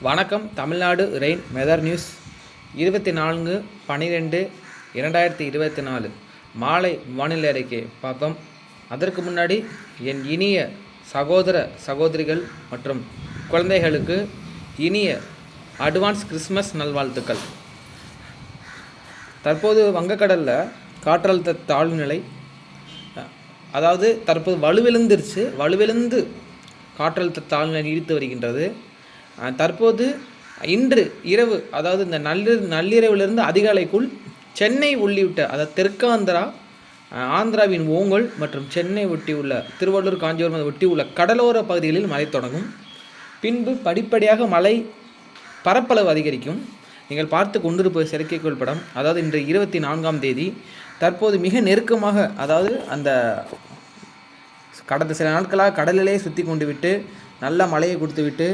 வணக்கம். Tamil Nadu rain weather news 24/12/2024 மாலை வானிலை அறிக்கை பார்ப்போம். அதற்கு முன்னாடி என் இனிய சகோதர சகோதரிகள் மற்றும் குழந்தைகளுக்கு இனிய அட்வான்ஸ் கிறிஸ்மஸ் நல்வாழ்த்துக்கள். தற்போது வங்கக்கடலில் காற்றழுத்த தாழ்வு நிலை அதாவது தற்போது வலுவிழந்து காற்றழுத்த தாழ்வு நிலை நீடித்து வருகின்றது. தற்போது இன்று இரவு அதாவது இந்த நள்ளிரவிலிருந்து அதிகாலைக்குள் சென்னை உள்ளிட்ட அதாவது தெற்காந்திரா, ஆந்திராவின் ஓங்கல் மற்றும் சென்னை ஒட்டியுள்ள திருவள்ளூர், காஞ்சிபுரம் ஒட்டியுள்ள கடலோர பகுதிகளில் மழை தொடங்கும். பின்பு படிப்படியாக மழை பரப்பளவு அதிகரிக்கும். நீங்கள் பார்த்து கொண்டிருப்பது செயற்கைக்கோள் படம். அதாவது இன்று 24ஆம் தேதி தற்போது மிக நெருக்கமாக, அதாவது அந்த கடந்த சில நாட்களாக கடலிலே சுற்றி கொண்டு விட்டு நல்ல மழையை கொடுத்து விட்டு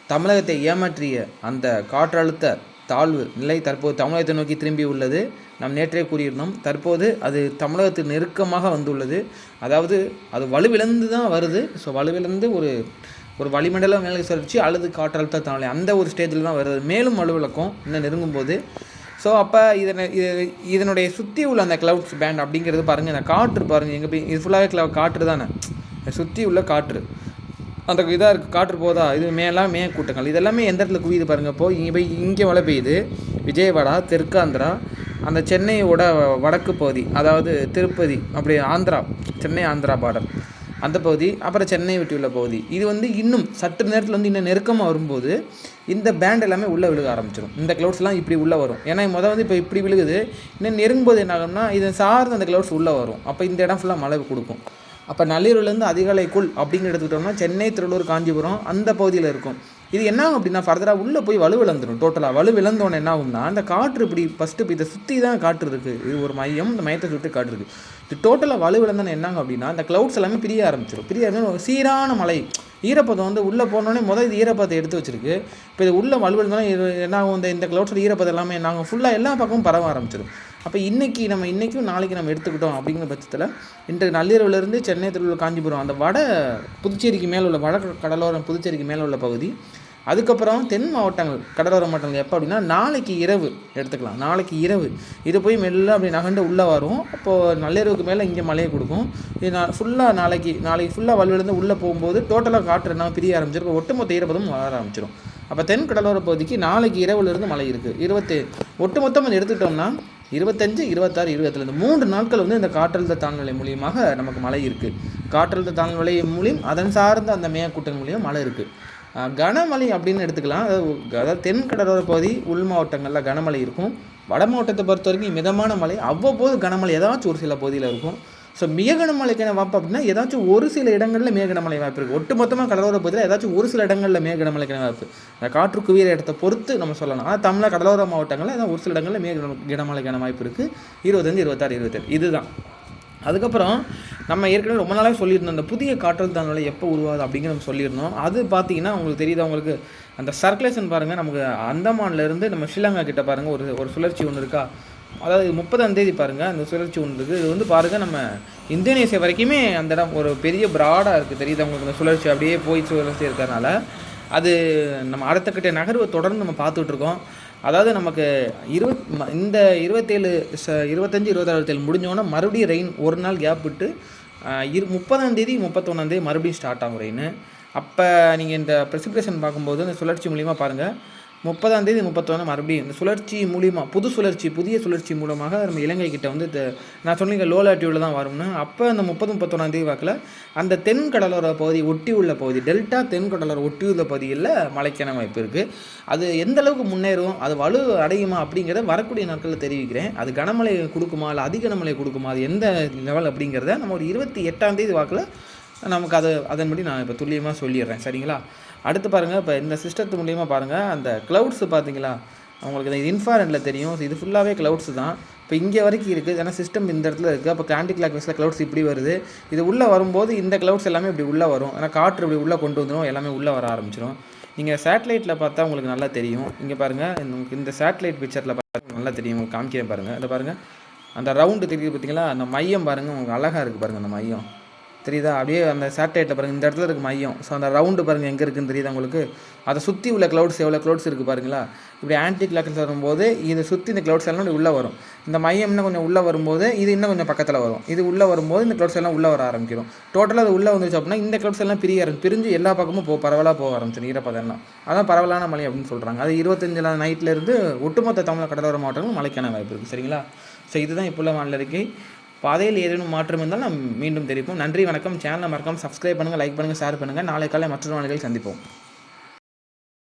தமிழகத்தை ஏமாற்றிய அந்த காற்றழுத்த தாழ்வு நிலை தற்போது தமிழகத்தை நோக்கி திரும்பி உள்ளது. நாம் நேற்றே கூறியிருந்தோம். தற்போது அது தமிழகத்தில் நெருக்கமாக வந்துள்ளது. அதாவது அது வலுவிழந்து தான் வருது. ஸோ வலுவிழந்து ஒரு வளிமண்டல மேலே சுழற்சி அல்லது காற்றழுத்த தாழ்வு அந்த ஒரு ஸ்டேஜில் தான் வருது. மேலும் வலுவிழக்கும் இன்னும் நெருங்கும் போது. ஸோ அப்போ இதனுடைய சுற்றி உள்ள அந்த க்ளவுட்ஸ் பேண்ட் அப்படிங்கிறது பாருங்கள். இந்த காற்று பாருங்கள், எங்கே போய் இது ஃபுல்லாகவே காற்று தானே, சுற்றி உள்ள காற்று அந்த இதாக இருக்குது. காற்று போதா, இது மேகக்கூட்டங்கள் இதெல்லாமே எந்த இடத்துல குவியுது பாருங்கள். இப்போது இங்கே மழை பெய்யுது. விஜயவாடா, தெற்காந்திரா, அந்த சென்னையோட வடக்கு பகுதி, அதாவது திருப்பதி, அப்படி ஆந்திரா, சென்னை ஆந்திரா பார்டர் அந்த பகுதி, அப்புறம் சென்னை விட்டுள்ள பகுதி. இது இன்னும் சற்று நேரத்தில் இன்னும் நெருக்கமாக வரும்போது இந்த பேண்ட் எல்லாமே உள்ளே விழுக ஆரம்பிச்சிடும். இந்த க்ளவுட்ஸ்லாம் இப்படி உள்ளே வரும். ஏன்னா இப்போ இப்படி விழுகுது. இன்னும் நெருங்கும்போது என்ன ஆகும்னா இதை சார்ந்து அந்த க்ளவுட்ஸ் உள்ளே வரும். அப்போ இந்த இடம் ஃபுல்லாக மழை கொடுக்கும். அப்போ நள்ளிரவுலேருந்து அதிகாலைக்குள் அப்படின்னு எடுத்துக்கிட்டோம்னா சென்னை, திருவள்ளூர், காஞ்சிபுரம் அந்த பகுதியில் இருக்கும். இது என்ன ஆகும் அப்படின்னா ஃபர்தராக உள்ளே போய் வலுவிழந்துடும். டோட்டலாக வலுவிழந்தோன்னு என்ன ஆகும்னா அந்த காற்று இப்படி ஃபஸ்ட்டு இதை சுற்றி தான் காற்று இருக்குது. இது ஒரு மையம், இந்த மையத்தை சுற்றி காற்று இருக்குது. இது டோட்டலாக வலுவிழந்தோன்னு என்னாகும் அப்படின்னா அந்த க்ளவுட்ஸ் எல்லாமே பிரிய ஆரம்பிச்சிடும். சீரான மழை, ஈரப்பதம் உள்ளே போனோடனே இது ஈரப்பதத்தை எடுத்து வச்சிருக்கு. இப்போ இது உள்ளே வலுவிழந்தோன்னா என்ன ஆகும், இந்த க்ளவுட்ஸோட ஈரப்பதம் எல்லாமே என்ன ஆகும், ஃபுல்லாக எல்லா பக்கமும் பரவ ஆரம்பிச்சிடும். அப்போ இன்றைக்கும் நாளைக்கு நம்ம எடுத்துக்கிட்டோம் அப்படிங்கிற பட்சத்தில் இன்று நள்ளிரவுலேருந்து சென்னை, திருவள்ளூர், காஞ்சிபுரம் அந்த புதுச்சேரிக்கு மேலே உள்ள வட கடலோரம் புதுச்சேரிக்கு மேலே உள்ள பகுதி, அதுக்கப்புறம் தென் மாவட்டங்கள், கடலோர மாவட்டங்கள் எப்போ அப்படின்னா நாளைக்கு இரவு எடுத்துக்கலாம். நாளைக்கு இரவு இது போய் மெல்ல அப்படி நகண்டு உள்ளே வரும். அப்போது நள்ளிரவுக்கு மேலே இங்கே மழையை கொடுக்கும். இது நாளைக்கு ஃபுல்லாக வலுவிழந்து உள்ளே போகும்போது டோட்டலாக காற்று என்ன பிரிய ஆரம்பிச்சிடும். ஒட்டுமொத்த ஈரப்பதம் வர ஆரம்பிச்சிடும். அப்போ தென் கடலோர பகுதிக்கு நாளைக்கு இரவுலேருந்து மழை இருக்குது. ஒட்டுமொத்தம் எடுத்துக்கிட்டோம்னா 25, 26, 27 3 நாட்கள் இந்த காற்றழுத்த தாழ்நிலை மூலியமாக நமக்கு மழை இருக்குது. காற்றழுத்த தாழ்நிலை மூலியம் அதன் சார்ந்த அந்த மேகக்கூட்டம் மூலியம் மழை இருக்குது. கனமழை அப்படின்னு எடுத்துக்கலாம். அதாவது தென் கடலோர பகுதி, உள் மாவட்டங்களில் கனமழை இருக்கும். வட மாவட்டத்தை பொறுத்த வரைக்கும் மிதமான மழை, அவ்வப்போது கனமழை ஏதாச்சும் ஒரு சில பகுதியில் இருக்கும். ஸோ மிக கனமழைக்கான வாய்ப்பு அப்படின்னா ஏதாச்சும் ஒரு சில இடங்களில் மிக கனமழை வாய்ப்பு இருக்குது. ஒட்டுமொத்தமாக கடலோர பகுதியில் ஏதாச்சும் ஒரு சில இடங்களில் மிக கனமழைக்கான வாய்ப்பு அந்த காற்று குவியற இடத்தை பொறுத்து நம்ம சொல்லலாம். ஆனால் தமிழக கடலோர மாவட்டங்களில் ஏதாவது ஒரு சில இடங்களில் மிக கனமழைக்கான வாய்ப்பு இருக்குது. 25, 26, 27 இதுதான். அதுக்கப்புறம் நம்ம ஏற்கனவே ரொம்ப நாளாக சொல்லியிருந்தோம், அந்த புதிய காற்றழுத்த தாழ்வு நிலை எப்போ உருவாது அப்படிங்கிற நம்ம சொல்லியிருந்தோம். அது பார்த்தீங்கன்னா உங்களுக்கு தெரியுது, உங்களுக்கு அந்த சர்க்குலேஷன் பாருங்கள். நமக்கு அந்தமான்லேருந்து நம்ம ஸ்ரீலங்கா கிட்ட பாருங்கள் ஒரு சுழற்சி ஒன்று இருக்கா. அதாவது 30ஆம் தேதி பாருங்கள் அந்த சுழற்சி ஒன்று இருக்குது. இது பாருங்கள் நம்ம இந்தோனேசியா வரைக்குமே அந்த இடம் ஒரு பெரிய ப்ராடாக இருக்குது. தெரியுது அவங்களுக்கு அந்த சுழற்சி அப்படியே சுழற்சி இருக்கிறதுனால அது நம்ம அடுத்த கிட்ட நகர்வை தொடர்ந்து நம்ம பார்த்துட்ருக்கோம். அதாவது நமக்கு இந்த 27, 25, 26, 27 முடிஞ்சோன்னா மறுபடியும் ரெயின் ஒரு நாள் கேப் விட்டு 30ஆம் தேதி, 31ஆம் தேதி மறுபடியும் ஸ்டார்ட் ஆகும் ரெயின். அப்போ நீங்கள் இந்த ப்ரெசிபிடேஷன் பார்க்கும்போது இந்த சுழற்சி மூலிமா பாருங்கள் 30ஆம் தேதி, 31 மறுபடியும் இந்த சுழற்சி மூலியமாக புதிய சுழற்சி மூலமாக நம்ம இலங்கை கிட்ட நான் சொன்னீங்க லோ லாட்டியூடில் தான் வரும்னு. அப்போ அந்த 30, 31ஆம் தேதி வாக்கில் அந்த தென் கடலோர பகுதி ஒட்டி உள்ள பகுதி, டெல்டா தென் கடலோர ஒட்டி உள்ள பகுதியில் மழைக்கான வாய்ப்பு இருக்குது. அது எந்த அளவுக்கு முன்னேறும், அது வலு அடையுமா அப்படிங்கிறத வரக்கூடிய நாட்களில் தெரிவிக்கிறேன். அது கனமழை கொடுக்குமா இல்லை அதிக கனமழை கொடுக்குமா, அது எந்த லெவல் அப்படிங்கிறத நம்ம ஒரு 28ஆம் தேதி வாக்கில் நமக்கு அதன்படி நான் இப்போ துல்லியமாக சொல்லிடுறேன். சரிங்களா? அடுத்து பாருங்கள், இப்போ இந்த சிஸ்டத்து மூலியமாக பாருங்கள் அந்த க்ளவுட்ஸு பார்த்தீங்களா, அவங்களுக்கு இந்த இன்ஃப்ராரெட்டில் தெரியும். இது ஃபுல்லாகவே க்ளவுட்ஸு தான். இப்போ இங்கே வரைக்கும் இருக்குது. ஏன்னா சிஸ்டம் இந்த இடத்துல இருக்குது. அப்போ ஆன்டி கிளாக் வைஸில் க்ளவுட்ஸ் இப்படி வருது. இது உள்ளே வரும்போது இந்த க்ளவுட்ஸ் எல்லாமே இப்படி உள்ளே வரும். ஏன்னா காற்று இப்படி உள்ளே கொண்டு வந்துடும், எல்லாமே உள்ளே வர ஆரம்பிச்சிடும். நீங்கள் சேட்டலைட்டில் பார்த்தா உங்களுக்கு நல்லா தெரியும். இங்கே பாருங்கள், இந்த சேட்டலைட் பிக்சரில் பார்த்தா நல்லா தெரியும். உங்களுக்கு காமிக்கிறேன் பாருங்கள். இந்த பாருங்கள், அந்த ரவுண்டு தெரியுது பார்த்தீங்களா, அந்த மையம் பாருங்கள், உங்களுக்கு அழகாக இருக்குது பாருங்கள். அந்த மையம் தெரியுதா? அப்படியே அந்த சேட்டலைட்டில் பாருங்கள், இந்த இடத்துல இருக்குது மையம். ஸோ அந்த ரவுண்டு பாருங்கள் எங்கே இருக்குதுன்னு தெரியுதா உங்களுக்கு? அதை சுற்றி உள்ள க்ளவுட்ஸ் எவ்வளோ க்ளவுட்ஸ் இருக்குது பாருங்களா? இப்படி ஆன்டி கிளாக்ஸ் வரும்போது இது சுற்றி இந்த க்ளவுட்ஸ் எல்லாம் உள்ளே வரும். இந்த மையம் இன்னும் கொஞ்சம் உள்ளே வரும்போது இது இன்னும் கொஞ்சம் பக்கத்தில் வரும். இது உள்ளே வரும்போது இந்த க்ளவுட்ஸ் எல்லாம் உள்ளே வர ஆரம்பிக்கும். டோட்டலாக அது உள்ளே வந்துச்சு அப்படின்னா இந்த க்ளவுட்ஸ் எல்லாம் பிரிஞ்சு எல்லா பக்கமும் பரவலாக போக ஆரம்பிச்சிடும் ஈரப்பதம்லாம். அதான் பரவலான மழை அப்படின்னு சொல்கிறாங்க. அது 25 நைட்லேருந்து ஒட்டுமொத்த தமிழக கடலோர மாவட்டங்களும் மழைக்கான வாய்ப்பு இருக்குது. சரிங்களா? ஸோ இதுதான் இப்போ உள்ள வானிலை அறிக்கை. பாதையில் ஏதேனும் மாற்றம் இருந்தால் நாம் மீண்டும் தெரிவிப்போம். நன்றி, வணக்கம். சேனலை மறக்காமல் சப்ஸ்கிரைப் பண்ணுங்கள், லைக் பண்ணுங்கள், ஷேர் பண்ணுங்கள். நாளை காலை மற்றொரு வானிலையில் சந்திப்போம்.